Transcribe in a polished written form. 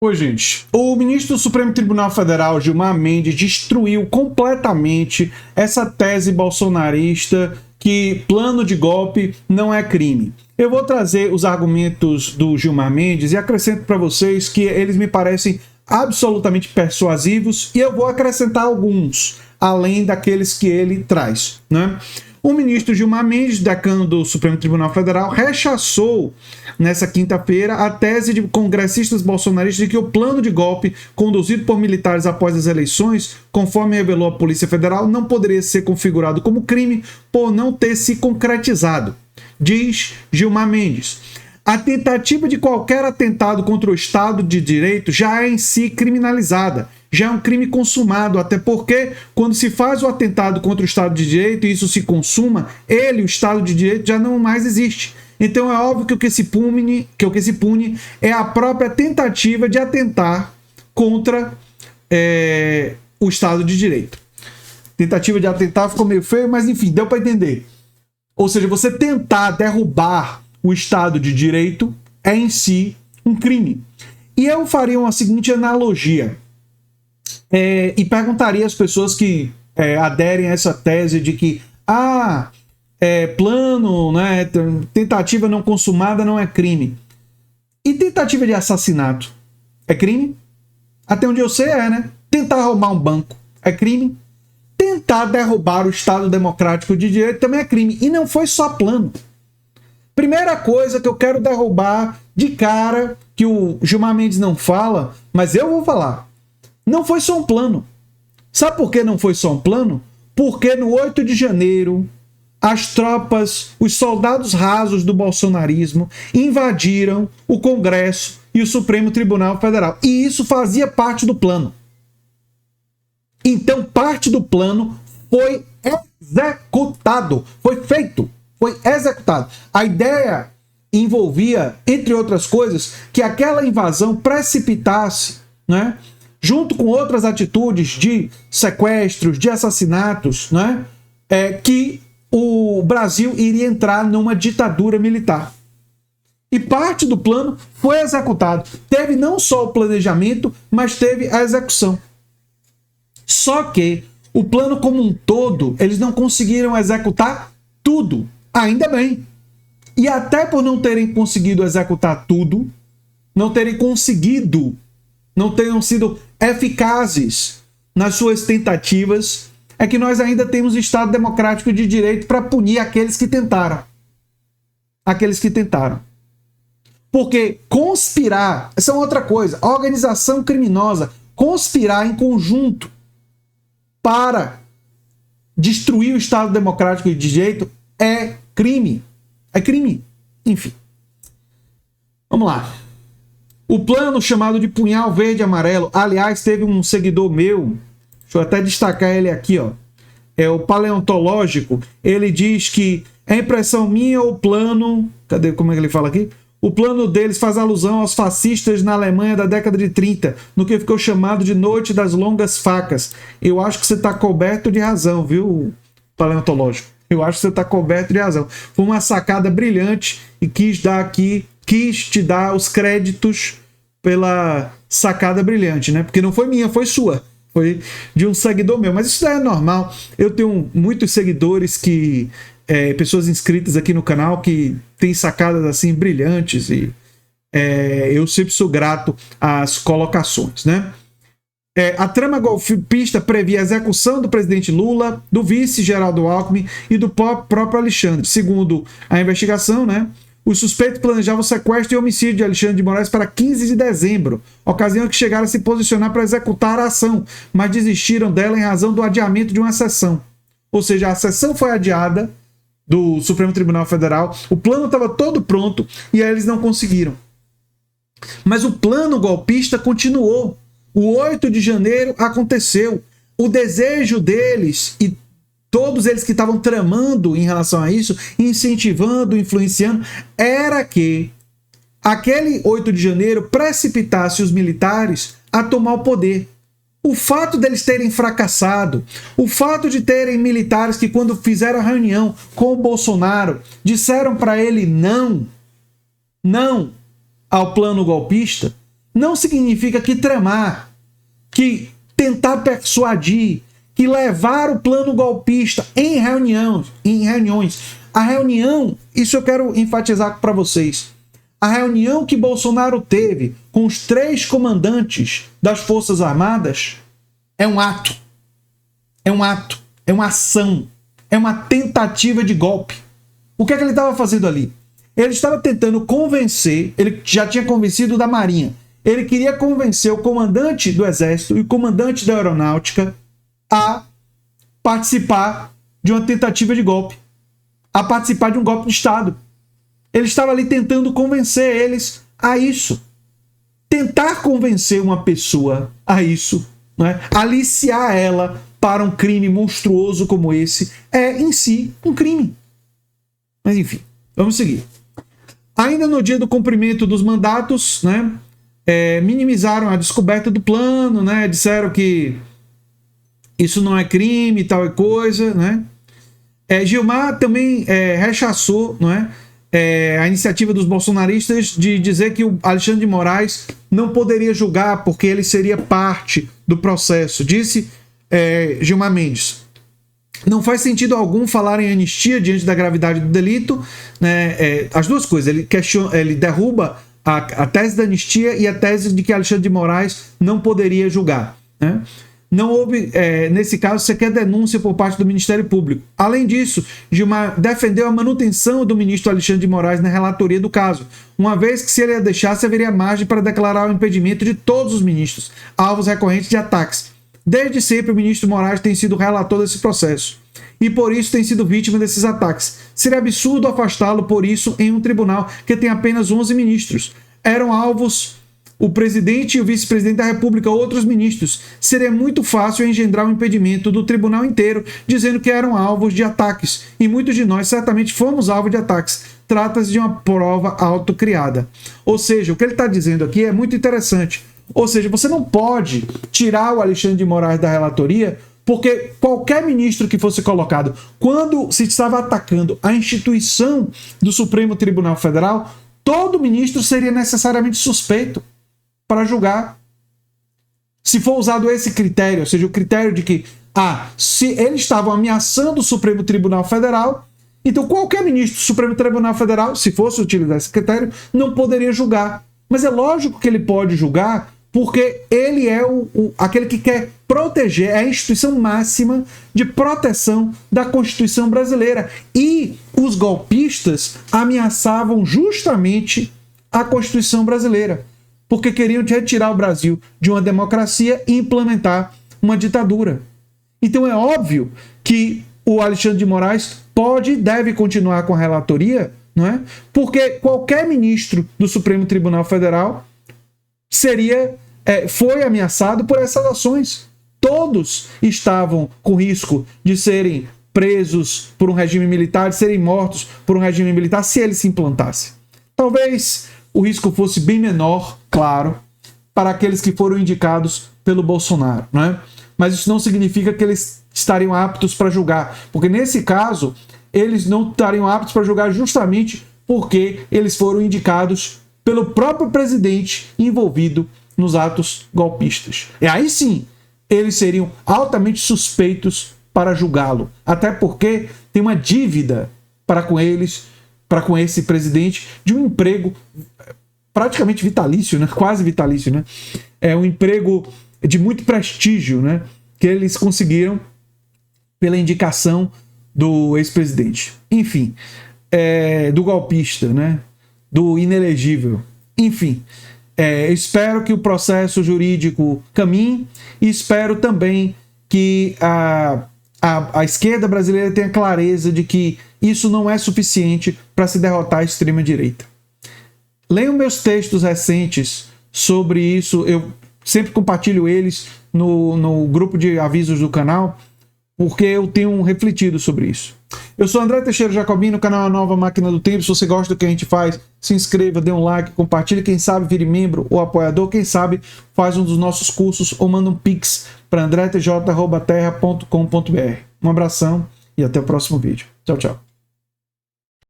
Oi, gente. O ministro do Supremo Tribunal Federal, Gilmar Mendes, destruiu completamente essa tese bolsonarista que plano de golpe não é crime. Eu vou trazer os argumentos do Gilmar Mendes e acrescento para vocês que eles me parecem absolutamente persuasivos e eu vou acrescentar alguns, além daqueles que ele traz, né? O ministro Gilmar Mendes, decano do Supremo Tribunal Federal, rechaçou nessa quinta-feira a tese de congressistas bolsonaristas de que o plano de golpe conduzido por militares após as eleições, conforme revelou a Polícia Federal, não poderia ser configurado como crime por não ter se concretizado. Diz Gilmar Mendes: a tentativa de qualquer atentado contra o Estado de Direito já é em si criminalizada, já é um crime consumado, até porque quando se faz o atentado contra o Estado de Direito e isso se consuma, o Estado de Direito já não mais existe. Então é óbvio que o que se pune é a própria tentativa de atentar contra o Estado de Direito. Tentativa de atentar ficou meio feio, mas enfim, deu para entender. Ou seja, você tentar derrubar o Estado de Direito é em si um crime. E eu faria uma seguinte analogia. E perguntaria às pessoas que aderem a essa tese de que plano, né, tentativa não consumada não é crime. E tentativa de assassinato é crime? Até onde eu sei né? Tentar roubar um banco é crime? Tentar derrubar o Estado Democrático de Direito também é crime. E não foi só plano. Primeira coisa que eu quero derrubar de cara, que o Gilmar Mendes não fala, mas eu vou falar. Não foi só um plano. Sabe por que não foi só um plano? Porque no 8 de janeiro, as tropas, os soldados rasos do bolsonarismo invadiram o Congresso e o Supremo Tribunal Federal. E isso fazia parte do plano. Então, parte do plano foi executado. Foi feito. Foi executado. A ideia envolvia, entre outras coisas, que aquela invasão precipitasse, né, junto com outras atitudes de sequestros, de assassinatos, né, que o Brasil iria entrar numa ditadura militar. E parte do plano foi executado. Teve não só o planejamento, mas teve a execução. Só que o plano como um todo, eles não conseguiram executar tudo. Ainda bem. E até por não terem conseguido executar tudo, não tenham sido eficazes nas suas tentativas, é que nós ainda temos Estado Democrático de Direito para punir aqueles que tentaram. Aqueles que tentaram. Porque conspirar, essa é outra coisa, organização criminosa, conspirar em conjunto para destruir o Estado Democrático de Direito é crime. É crime. Enfim. Vamos lá. O plano chamado de Punhal Verde e Amarelo, aliás, teve um seguidor meu, deixa eu até destacar ele aqui, ó. É o Paleontológico. Ele diz que é impressão minha o plano... Cadê? Como é que ele fala aqui? O plano deles faz alusão aos fascistas na Alemanha da década de 30, no que ficou chamado de Noite das Longas Facas. Eu acho que você está coberto de razão, viu, Paleontológico? Eu acho que você está coberto de razão. Foi uma sacada brilhante e quis te dar os créditos pela sacada brilhante, né? Porque não foi minha, foi sua. Foi de um seguidor meu. Mas isso é normal. Eu tenho muitos seguidores pessoas inscritas aqui no canal que têm sacadas assim brilhantes e eu sempre sou grato às colocações, né? A trama golpista previa a execução do presidente Lula, do vice Geraldo Alckmin e do próprio Alexandre. Segundo a investigação, né, os suspeitos planejavam o sequestro e homicídio de Alexandre de Moraes para 15 de dezembro, ocasião que chegaram a se posicionar para executar a ação, mas desistiram dela em razão do adiamento de uma sessão. Ou seja, a sessão foi adiada do Supremo Tribunal Federal, o plano estava todo pronto e aí eles não conseguiram. Mas o plano golpista continuou. O 8 de janeiro aconteceu. O desejo deles e todos eles que estavam tramando em relação a isso, incentivando, influenciando, era que aquele 8 de janeiro precipitasse os militares a tomar o poder. O fato deles terem fracassado, o fato de terem militares que, quando fizeram a reunião com o Bolsonaro, disseram para ele não ao plano golpista, não significa que tramar, que tentar persuadir, que levar o plano golpista em reuniões. A reunião, isso eu quero enfatizar para vocês, a reunião que Bolsonaro teve com os 3 comandantes das Forças Armadas é um ato, é uma ação, é uma tentativa de golpe. O que é que ele estava fazendo ali? Ele estava tentando convencer, ele já tinha convencido da Marinha, ele queria convencer o comandante do Exército e o comandante da Aeronáutica a participar de uma tentativa de golpe, a participar de um golpe de Estado. Ele estava ali tentando convencer eles a isso. Tentar convencer uma pessoa a isso, né? Aliciar ela para um crime monstruoso como esse, é em si um crime. Mas enfim, vamos seguir. Ainda no dia do cumprimento dos mandatos, né, minimizaram a descoberta do plano, né, disseram que isso não é crime, tal coisa, né? Gilmar também rechaçou, não é, a iniciativa dos bolsonaristas de dizer que o Alexandre de Moraes não poderia julgar porque ele seria parte do processo. Disse Gilmar Mendes: não faz sentido algum falar em anistia diante da gravidade do delito, né? As duas coisas, ele derruba a tese da anistia e a tese de que Alexandre de Moraes não poderia julgar, né? Não houve, nesse caso, sequer denúncia por parte do Ministério Público. Além disso, Gilmar defendeu a manutenção do ministro Alexandre de Moraes na relatoria do caso, uma vez que, se ele a deixasse, haveria margem para declarar o impedimento de todos os ministros, alvos recorrentes de ataques. Desde sempre, o ministro Moraes tem sido relator desse processo e, por isso, tem sido vítima desses ataques. Seria absurdo afastá-lo por isso em um tribunal que tem apenas 11 ministros. Eram alvos o presidente e o vice-presidente da República, outros ministros. Seria muito fácil engendrar um impedimento do tribunal inteiro, dizendo que eram alvos de ataques. E muitos de nós certamente fomos alvo de ataques. Trata-se de uma prova autocriada. Ou seja, o que ele está dizendo aqui é muito interessante. Ou seja, você não pode tirar o Alexandre de Moraes da relatoria, porque qualquer ministro que fosse colocado, quando se estava atacando a instituição do Supremo Tribunal Federal, todo ministro seria necessariamente suspeito para julgar. Se for usado esse critério, ou seja, o critério de que, se eles estavam ameaçando o Supremo Tribunal Federal, então qualquer ministro do Supremo Tribunal Federal, se fosse utilizar esse critério, não poderia julgar. Mas é lógico que ele pode julgar, porque ele é aquele que quer proteger a instituição máxima de proteção da Constituição brasileira. E os golpistas ameaçavam justamente a Constituição brasileira, porque queriam retirar o Brasil de uma democracia e implementar uma ditadura. Então é óbvio que o Alexandre de Moraes pode e deve continuar com a relatoria, não é? Porque qualquer ministro do Supremo Tribunal Federal foi ameaçado por essas ações. Todos estavam com risco de serem presos por um regime militar, de serem mortos por um regime militar, se ele se implantasse. Talvez o risco fosse bem menor, claro, para aqueles que foram indicados pelo Bolsonaro, né? Mas isso não significa que eles estariam aptos para julgar, porque nesse caso, eles não estariam aptos para julgar justamente porque eles foram indicados pelo próprio presidente envolvido nos atos golpistas. E aí sim, eles seriam altamente suspeitos para julgá-lo, até porque tem uma dívida para com esse presidente de um emprego praticamente vitalício, né? Quase vitalício, né? É um emprego de muito prestígio, né? Que eles conseguiram pela indicação do ex-presidente. Enfim, do golpista, né? Do inelegível. Enfim, espero que o processo jurídico caminhe e espero também que a esquerda brasileira tenha clareza de que isso não é suficiente para se derrotar a extrema-direita. Leiam meus textos recentes sobre isso, eu sempre compartilho eles no grupo de avisos do canal, porque eu tenho refletido sobre isso. Eu sou André Teixeira Jacobino, canal A Nova Máquina do Tempo. Se você gosta do que a gente faz, se inscreva, dê um like, compartilhe, quem sabe vire membro ou apoiador, quem sabe faz um dos nossos cursos ou manda um pix para andretj@terra.com.br. Um abração e até o próximo vídeo. Tchau, tchau.